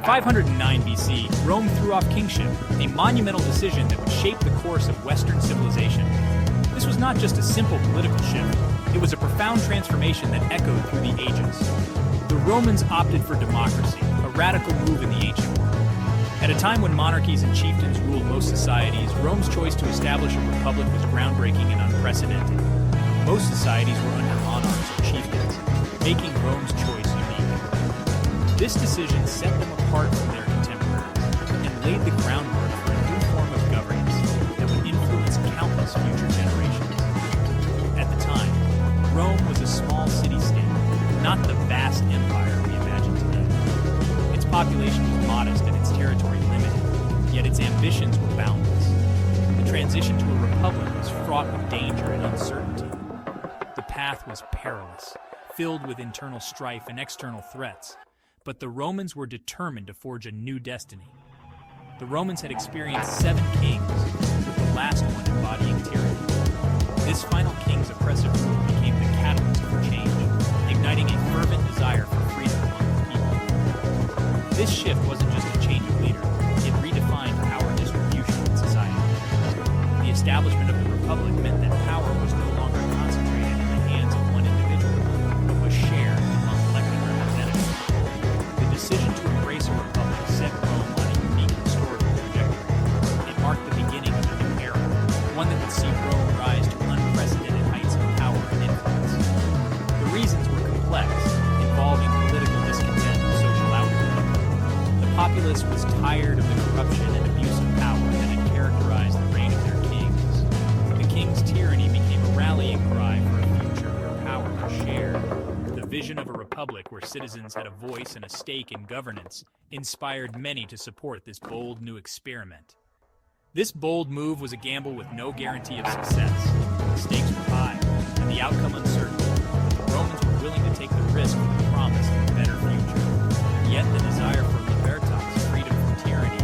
509 BC, Rome threw off kingship, a monumental decision that would shape the course of Western civilization. This was not just a simple political shift, it was a profound transformation that echoed through the ages. The Romans opted for democracy, a radical move in the ancient world. At a time when monarchies and chieftains ruled most societies, Rome's choice to establish a republic was groundbreaking and unprecedented. Most societies were under monarchs or chieftains, making Rome's choice unique. This decision set them apart from their contemporaries and laid the groundwork for a new form of governance that would influence countless future generations. At the time, Rome was a small city-state, not the vast empire we imagine today. Its population was modest and its territory limited, yet its ambitions were boundless. The transition to a republic was fraught with danger and uncertainty. The path was perilous, filled with internal strife and external threats. But the Romans were determined to forge a new destiny. The Romans had experienced 7 kings, with the last one embodying tyranny. This final king's oppressive rule became the catalyst for change, igniting a fervent desire for freedom among the people. This shift wasn't just a change of leader, it redefined power distribution in society. The establishment of the Republic meant that power was no longer concentrated in the hands of one individual, but was shared among elected representatives. The decision to embrace a republic set Rome on a unique historical trajectory. It marked the beginning of a new era, one that would see Rome rise to unprecedented heights of power and influence. The reasons were complex, involving political discontent and social outbreak. The populace was tired of the corruption and abuse of power that had characterized the reign of their kings. The king's tyranny became a rallying cry for a future where power was shared. The vision of a republic where citizens had a voice and a stake in governance inspired many to support this bold new experiment. This bold move was a gamble with no guarantee of success. The stakes were high, and the outcome uncertain. The Romans were willing to take the risk for the promise of a better future. Yet the desire for libertas, freedom from tyranny,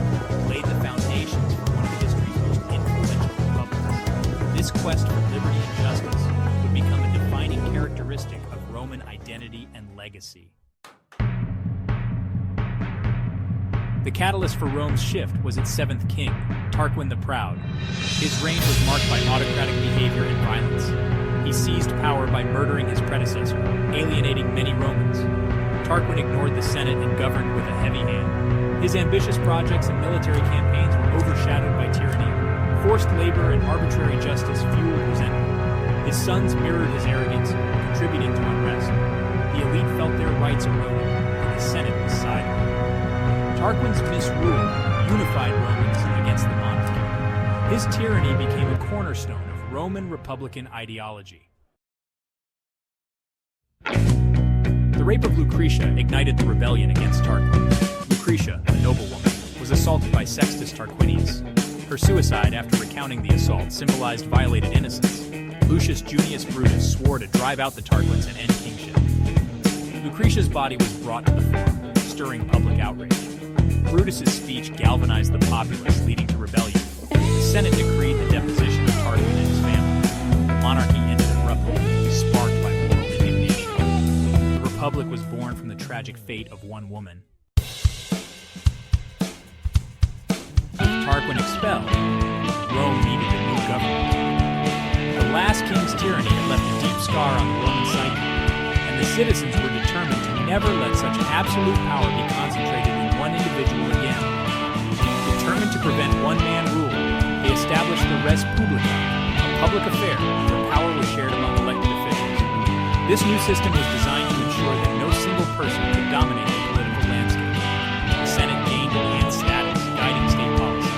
laid the foundations for one of history's most influential republics. This quest for liberty and justice would become a defining characteristic of Roman identity and legacy. The catalyst for Rome's shift was its 7th king, Tarquin the Proud. His reign was marked by autocratic behavior and violence. He seized power by murdering his predecessor, alienating many Romans. Tarquin ignored the Senate and governed with a heavy hand. His ambitious projects and military campaigns were overshadowed by tyranny. Forced labor and arbitrary justice fueled resentment. His sons mirrored his arrogance, contributing to unrest. The elite felt their rights eroded, and the Senate was sidelined. Tarquin's misrule unified Romans against the monarchy. His tyranny became a cornerstone of Roman republican ideology. The rape of Lucretia ignited the rebellion against Tarquin. Lucretia, a noblewoman, was assaulted by Sextus Tarquinius. Her suicide after recounting the assault symbolized violated innocence. Lucius Junius Brutus swore to drive out the Tarquins and end kingship. Lucretia's body was brought to the forum, stirring public outrage. Brutus's speech galvanized the populace, leading to rebellion. The Senate decreed the deposition of Tarquin and his family. The monarchy ended abruptly, sparked by moral indignation. The Republic was born from the tragic fate of one woman. With Tarquin expelled, Rome needed a new government. The last king's tyranny had left a deep scar on the Roman psyche, and the citizens were determined to never let such absolute power be concentrated in one individual again. Determined to prevent one-man rule, they established the res publica, a public affair where power was shared among elected officials. This new system was designed to ensure that no single person could dominate the political landscape. The Senate gained enhanced status, guiding state policy.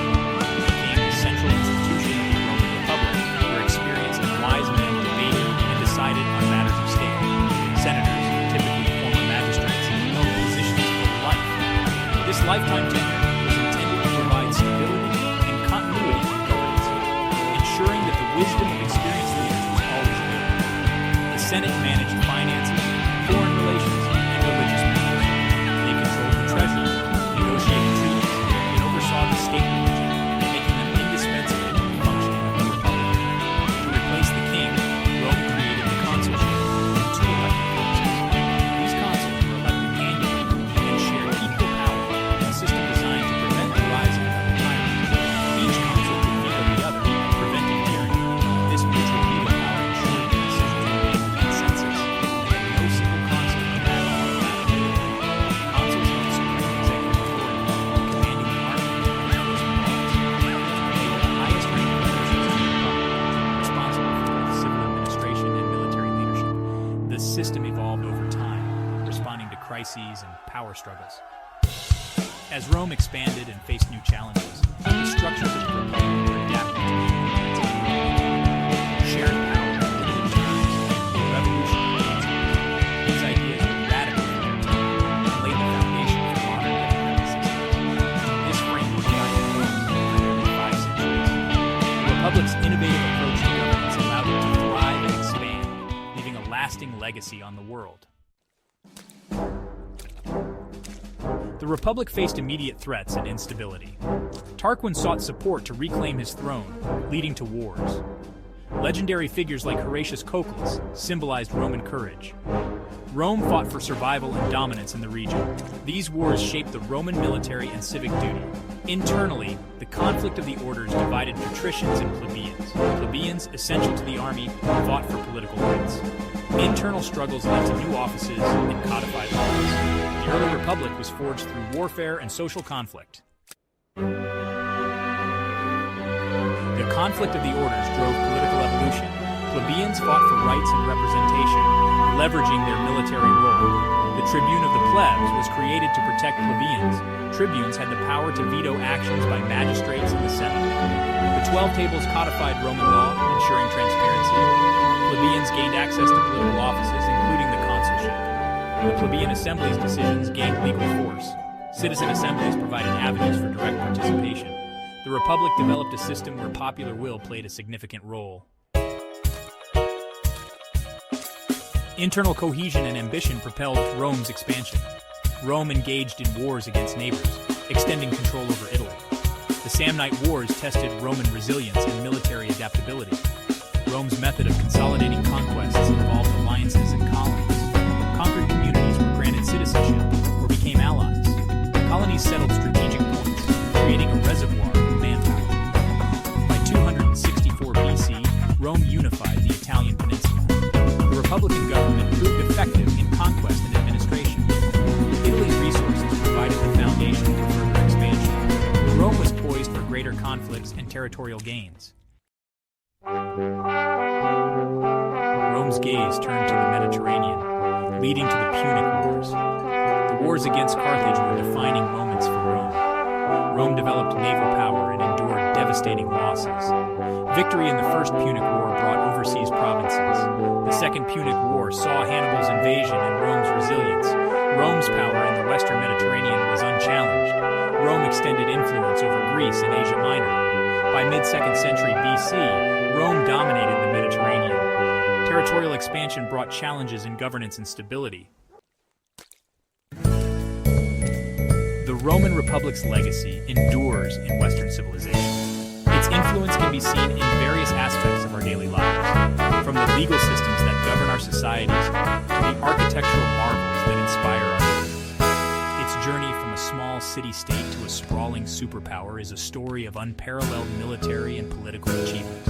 It became the central institution of the Roman Republic, where experienced and wise men debated and decided on matters of state. Senators, typically former magistrates, held positions for life. This lifetime tenure was intended to provide stability and continuity in governance, ensuring that the wisdom of experienced leaders was always there. The Senate managed finances, foreign relations, and religious matters. They controlled the treasury, negotiated treaties, and oversaw the state religion, making them indispensable to the functioning of the republic. To replace the king, Rome created the consulship and 2 elected consuls. These consuls were elected annually and shared equal power, crises and power struggles. As Rome expanded and faced new challenges, the structures of the Republic were adapted to meet the demands of the era. Shared power, limited terms, and revolutionary principles. These ideas were radical for their time and laid the foundation for modern democratic systems. This framework guided Rome for nearly 5 centuries. The Republic's innovative approach to governance allowed it to thrive and expand, leaving a lasting legacy on the world. The Republic faced immediate threats and instability. Tarquin sought support to reclaim his throne, leading to wars. Legendary figures like Horatius Cocles symbolized Roman courage. Rome fought for survival and dominance in the region. These wars shaped the Roman military and civic duty. Internally, the conflict of the orders divided patricians and plebeians. Plebeians, essential to the army, fought for political rights. Internal struggles led to new offices and codified laws. The early republic was forged through warfare and social conflict. The conflict of the orders drove political evolution. Plebeians fought for rights and representation, leveraging their military role. The tribune of the plebs was created to protect plebeians. Tribunes had the power to veto actions by magistrates in the Senate. The 12 Tables codified Roman law, ensuring transparency. Plebeians gained access to political offices, including the consulship. The plebeian assembly's decisions gained legal force. Citizen assemblies provided avenues for direct participation. The Republic developed a system where popular will played a significant role. Internal cohesion and ambition propelled Rome's expansion. Rome engaged in wars against neighbors, extending control over Italy. The Samnite Wars tested Roman resilience and military adaptability. Rome's method of consolidating conquests involved alliances and colonies. Conquered communities were granted citizenship or became allies. Colonies settled strategic points, creating a reservoir of manpower. By 264 BC, Rome unified the Italian peninsula. The Republican government proved effective in conquest and administration. Italy's resources provided the foundation for further expansion. Rome was poised for greater conflicts and territorial gains. Rome's gaze turned to the Mediterranean, leading to the Punic Wars. The wars against Carthage were defining moments for Rome. Rome developed naval power and endured devastating losses. Victory in the First Punic War brought overseas provinces. The Second Punic War saw Hannibal's invasion and Rome's resilience. Rome's power in the Western Mediterranean was unchallenged. Rome extended influence over Greece and Asia Minor. By mid-2nd century BC, Rome dominated the Mediterranean. Territorial expansion brought challenges in governance and stability. The Roman Republic's legacy endures in Western civilization. Its influence can be seen in various aspects of our daily lives, from the legal systems that govern our societies to the architectural marvels that inspire our cities. Its journey from a small city-state to a sprawling superpower is a story of unparalleled military and political achievement.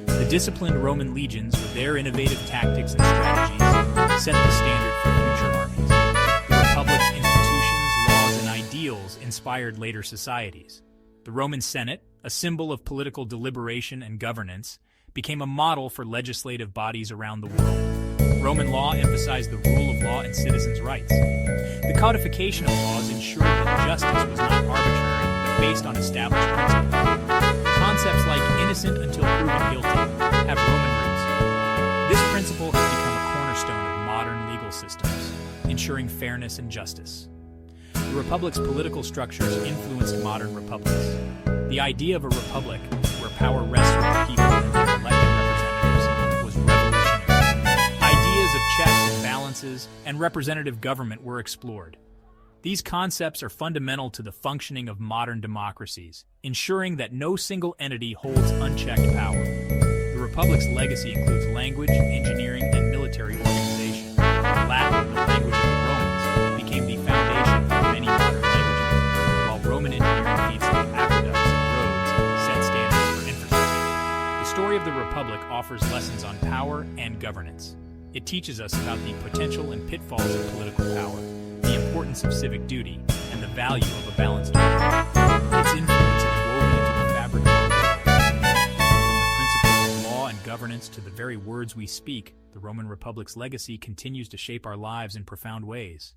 The disciplined Roman legions, with their innovative tactics and strategies, set the standard for future armies. The Republic's institutions, laws, and ideals inspired later societies. The Roman Senate, a symbol of political deliberation and governance, became a model for legislative bodies around the world. Roman law emphasized the rule of law and citizens' rights. The codification of laws ensured that justice was not arbitrary, but based on established principles. Concepts like innocent until proven guilty have Roman roots. This principle has become a cornerstone of modern legal systems, ensuring fairness and justice. The Republic's political structures influenced modern republics. The idea of a republic, where power rests with the people and their elected representatives, was revolutionary. Ideas of checks and balances and representative government were explored. These concepts are fundamental to the functioning of modern democracies, ensuring that no single entity holds unchecked power. The Republic's legacy includes language, engineering, and military organization. Latin, the language of the Romans, became the foundation for many modern languages, while Roman engineering feats like aqueducts and roads set standards for infrastructure. The story of the Republic offers lessons on power and governance. It teaches us about the potential and pitfalls of political power, the importance of civic duty, and the value of a balanced government. Its influence is woven into the fabric of our world. From the principles of law and governance to the very words we speak, the Roman Republic's legacy continues to shape our lives in profound ways.